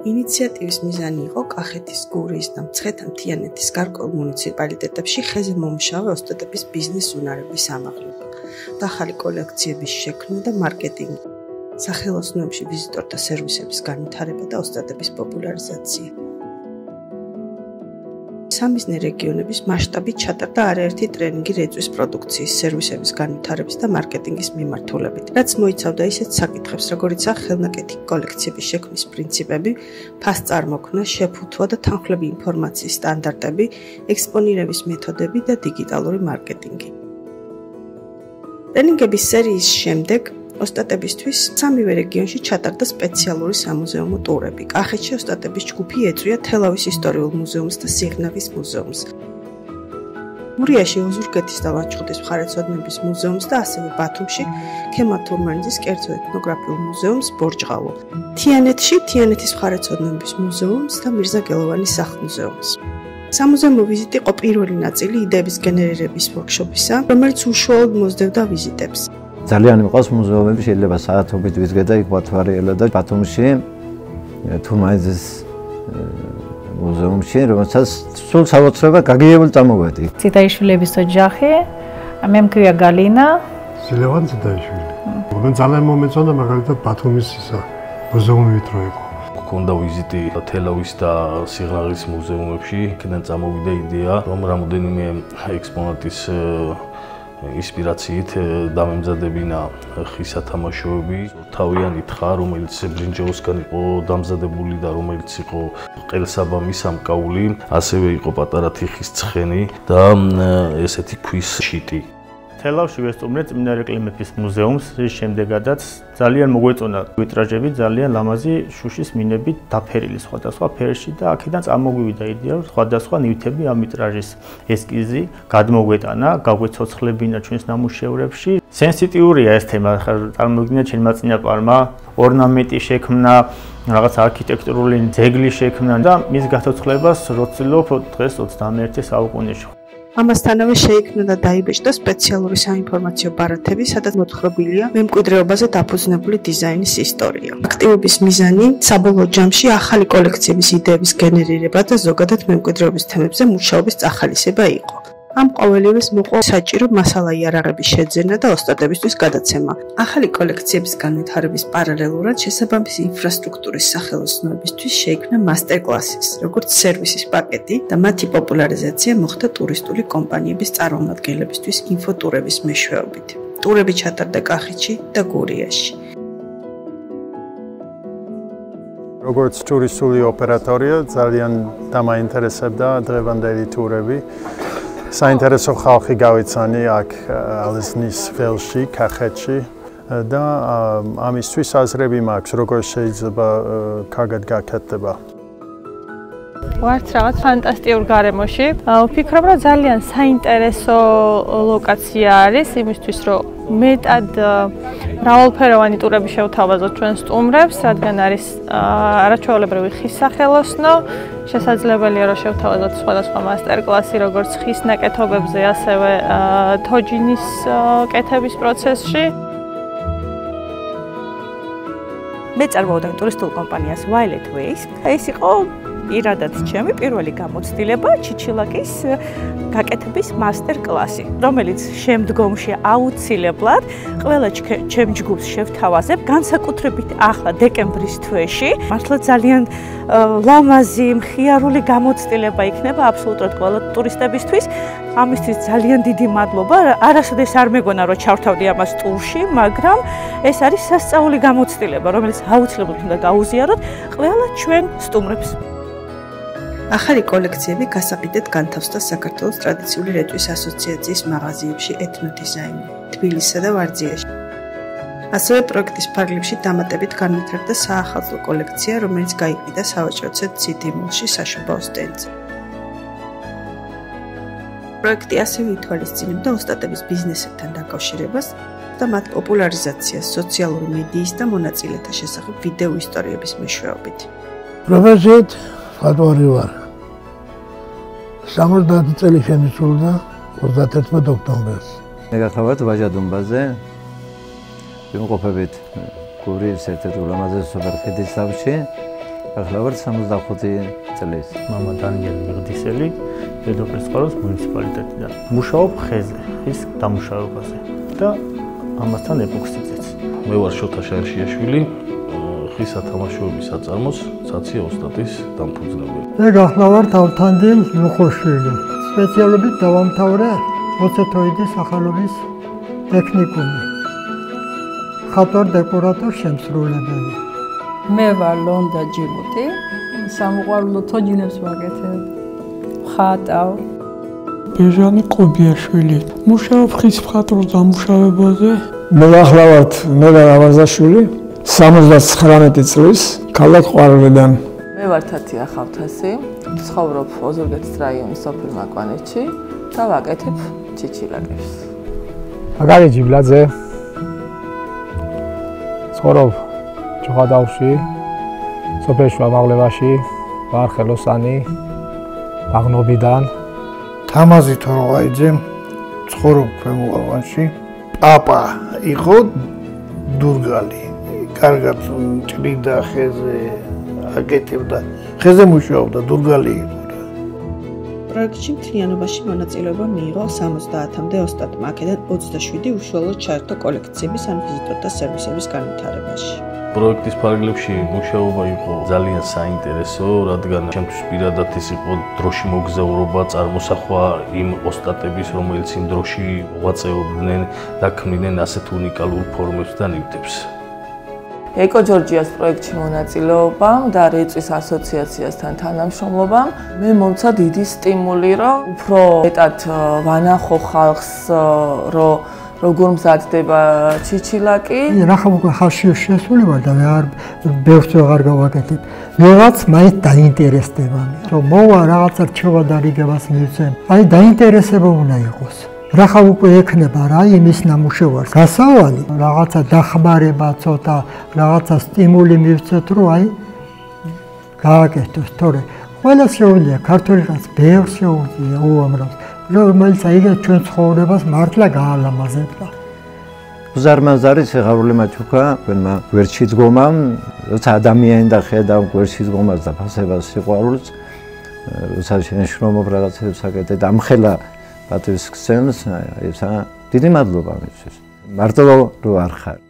ინიციატივის მიზანი იყო კახეთის, გურიის და მცხეთა-მთიანეთის გარკვეულ მუნიციპალიტეტებში ხეზე მომუშავე ოსტატების ბიზნეს უნარების ამაღლება, ახალი კოლექციების შექმნა და მარკეტინგი, სახელოსნოებში ვიზიტორთა სერვისების განვითარება და ოსტატების პოპულარიზაცია. სამიზნე რეგიონების მასშტაბით ჩატარდა არაერთი ტრენინგი რეწვის პროდუქციის, სერვისების განვითარების და მარკეტინგის მიმართულებით, რაც მოიცავდა ისეთ საკითხებს, როგორიცაა ხელნაკეთი კოლექციების შექმნის პრინციპები, ფასწარმოქმნა, შეფუთვა და თანხმლები ინფორმაციის სტანდარტები, ექსპონირების მეთოდები და დიგიტალური მარკეტინგი. ტრენინგების სერიის შემდეგ ოსტატებისთვის სამივე რეგიონში ჩატარდა სპეციალური სამუზეუმო ტურები. კახეთში ოსტატების ჯგუფი ეწვია თელავის ისტორიულ მუზეუმს და სიღნაღის მუზეუმს. გურიაში ოზურგეთის და ლანჩხუთის მხარეთმცოდნეობის მუზეუმს და ასევე ბათუმში ქემალ თურმანიძის კერძო ეთნოგრაფიულ მუზეუმს ბორჯღალო. თიანეთში თიანეთის მხარეთმცოდნეობის მუზეუმს და მირზა გელოვანის სახლ-მუზეუმს. სამუზეუმო ვიზიტი იყო პირველი ნაწილი იდეების გენერირების ვორქშოპისა, რომელიც უშუალოდ მოსდევდა ვიზიტებს. ძალიან მიყავს მუზეუმები, შეიძლება საათობით ვიზრდე და იქ ვათვალიერე და ბათუმში თურმანიძის მუზეუმში, რომელსაც სულ საოცრება გაგიებული წამოვედი. ციტაიშვილების ოჯახი, მე მქვია გალინა. ლევან ციტაიშვილი. მე ძალიან მომეწონა მაგალითად ბათუმის მუზეუმით რო იყო. გქონდა ვიზიტი თელავის და სიღნაღის მუზეუმებში, იქიდან წამოვიდა იდეა, რომ რამოდენიმე ექსპონატის ინსპირაციით დამემზადებინა ხის სათამაშოები, თავიანი თხა, რომელიც ბრინჯაოსგან იყო დამზადებული და რომელიც იყო ყელსაბამი სამკაული, ასევე იყო პატარა თიხის ცხენი და ესეთი ქვის შიტი. თელავში ვესტუმრე წმინდა კლიმეთის მუზეუმს, რის შემდეგაც ძალიან მოგვეწონა ვიტრაჟები, ძალიან ლამაზი შუშის მინებით დაფერილი სხვადასხვა ფერში და აქედან წამოგვივიდა იდეა, რომ სხვადასხვა ნივთები ამ ვიტრაჟის ესკიზი გადმოგვეტანა, გაგვეცოცხლებინა ჩვენს ნამუშევრებში. სენსიტიურია ეს თემა, წარმოგიდგენია ჩემმა წინაპარმა ორნამენტი შექმნა, რაღაც არქიტექტურული ძეგლი შექმნა და მის გაცოცხლებას ვცდილობ დღეს 21 საუკუნეში. ამასთანავე შეიქმნა და დაიბეჭდა სპეციალური საინფორმაციო ბარათები, სადაც მოთხრობილია მემკვიდრეობაზე დაფუძნებული დიზაინის ისტორია. აქტივობის მიზანი საბოლოო ჯამში ახალი კოლექციების იდეების გენერირება და ზოგადად მემკვიდრეობის თემებზე მუშაობის წახალისება იყო. ამ ყოველივეს მოყვა საჭირო მასალა-იარაღების შეძენა და ოსტატებისთვის გადაცემა. ახალი კოლექციების განვითარების პარალელურად შესაბამისი ინფრასტრუქტურის სახელოსნოებისთვის შეიქმნა მასტერ-კლასის, როგორც სერვისის პაკეტი და მათი პოპულარიზაცია მოხდა ტურისტული კომპანიების წარმომადგენლებისთვის ინფოტურების მეშვეობით. ტურები ჩატარდა კახეთში და გურიაში. როგორც ტურისტული ოპერატორია, ძალიან დამაინტერესებდა დღევანდელი ტურები. საინტერესო ხალხი გავიცანი აქ ალაზნის ველში, კახეთში და ამისთვის აზრები მაქვს, როგორ შეიძლება კარგად გაკეთდება. ვართ რაღაც ფანტასტიკურ გარემოში. ვფიქრობ, რომ ძალიან საინტერესო ლოკაცია არის იმისთვის, რომ მეტად მრავალფეროვანი ტურები შევთავაზოთ ჩვენ სტუმრებს, რადგან არის არაჩვეულებრივი ხის სახელოსნო, შესაძლებელია რომ შევთავაზოთ სხვადასხვა მასტერ-კლასი, როგორც ხის ნაკეთობებზე, ასევე თოჯინის კეთების პროცესში. მე წარმოვიდგენ ტურისტულ კომპანიას Violet Ways. ეს იყო პირადად ჩემი პირველი გამოცდილება ჩიჩილაკის გაკეთების მასტერ-კლასი, რომელიც შემდგომში აუცილებლად ყველა ჩემ ჯგუფს შევთავაზებ, განსაკუთრებით ახლა დეკემბრის თვეში. მართლა ძალიან ლამაზი, მხიარული გამოცდილება იქნება აბსოლუტურად ყველა ტურისტებისთვის. ამისთვის ძალიან დიდი მადლობა. არასოდეს არ მეგონა რომ ჩავთავდი ამას ტურში, მაგრამ ეს არის სასწაული გამოცდილება, რომელიც აუცილებლად უნდა გაუზიაროთ ყველა ჩვენ სტუმრებს. ახალი კოლექციები გასაყიდად განთავსდა საქართველოს ტრადიციული რეწვის ასოციაციის მაღაზიებში ეთნოდიზაინი, თბილისსა და ვარძიაში. ასევე პროექტის ფარგლებში დამატებით განვითარდა საახალწლო კოლექცია, რომელიც გაიყიდა სავაჭრო ცენტრ City Mall-ში საშობაო სტენდზე. პროექტი ასევე ითვალისწინებდა ოსტატების ბიზნესებთან დაკავშირებას და მათ პოპულარიზაციას სოციალური მედიის და მონაწილეთა შესახებ ვიდეო ისტორიების მეშვეობით. პროფესიით ხატვარი ვარ. 70 წელი შემისრულდა 31 ოქტომბერს. მე გახლავართ ვაჟა დუმბაზე. ვიმყოფებით გურიის ერთ-ერთ ულამაზეს სუპერხიდის თავში. ახლა ვარ 65 წლის. მამა დანიელი მიღდისელი, დედოფლის წყაროს მუნიციპალიტეტიდან. მუშაობ ხეზე, ხის დამუშავებაზე და ამასთან ეპოქსიდზეც. მე ვარ შოთა შანშიაშვილი, ხის სათამაშოების საწარმოს საცია ოსტატის დამფუძნებელი. მე გახლავართ ავთანდილ ლუხოშვილი. სპეციალობით დავამთავრე ოცეთოიდის სახელობის ტექნიკუმი. ხატვარ დეკორატორ შემსრულებელი. მე ვარ ლონდა ჯიბუტი, სამოყვარულო თოჯინებს ვაკეთებ. ხატავ. ბეჟანი ყობიაშვილი. მუშაობ ხის მხატვრულ დამუშავებაზე. მე გახლავართ ნონა ავაზაშვილი, 79 წლის, ქალაქ ყვარლიდან. მე ვარ თათია ხავთასი, ცხოვრობ ოზურგეთის რაიონის სოფელ მაკვანეთში და ვაკეთებ ჩიჩილაკებს. აგარი ჯიბლაძე. ცხოვრობ ჯოღადავში, სოფელ შუამაღლებაში, ვარ ხელოსანი, ბაღნობიდან. თამაზი თოროაიძე, ცხოვრობ ქვემო ალვანში. პაპა იყო დურგალი. კარგად ჭრიდა ხეზე, აკეთებდა. ხეზე მუშაობდა, დურგალი იყო. პროექტში მთლიანობაში მონაწილეობა მიიღო 70-მდე ოსტატმა, აქედან 27 უშუალოდ ჩაერთო კოლექციების ან ვიზიტორთა სერვისების განვითარებაში. პროექტის ფარგლებში მუშაობა იყო ძალიან საინტერესო, რადგან ჩემთვის პირადად ეს იყო დროში მოგზაურობა, წარმოსახვა იმ ოსტატების, რომელიც იმ დროში მოღვაწეობდნენ და ქმნიდნენ ასეთ უნიკალურ ფორმებს და ნივთებს. ეკო ჯორჯიას პროექტში მონაწილეობამ და რეწვის ასოციაციასთან თანამშრომლობამ მე მომცა დიდი სტიმული, რომ უფრო მეტად ვანახო ხალხს, რომ როგორ მზადდება ჩიჩილაკი. რახა უკვე ხალხში შესული ვარ და მე არ ბევრს ვეღარ გავაკეთებ. ვიღაც მაინც დაინტერესდება მე, რომ მოვა რაღაცა რჩევა და რიგებას მივცემ. აი დაინტერესება უნდა იყოს. რახა უკვე ექნება რა იმის ნამუშევარს. გასავალი, რაღაცა დახმარება ცოტა, რაღაცა სტიმული მივცეთ, რომ აი გააკეთოს, თორე ყველა შეუძლია ქართული კაც ბევრს შეუძლია უამრავს. რომელიც აიგე ჩვენ ცხოვრებას მართლა გაალამაზებდა. უზარმაზარი სიღარული მაჩუქა თქვენმა გვერდში დგომამ, როცა ადამიანი და ხედავ გვერდში დგომას და ფასებას სიყვარულს, როცა შენშრომობ რაღაცებს აკეთებ და ამხელა პატივს გცემს, აი ესა დიდი მადლობა მისთვის. მარტო რო არ ხარ.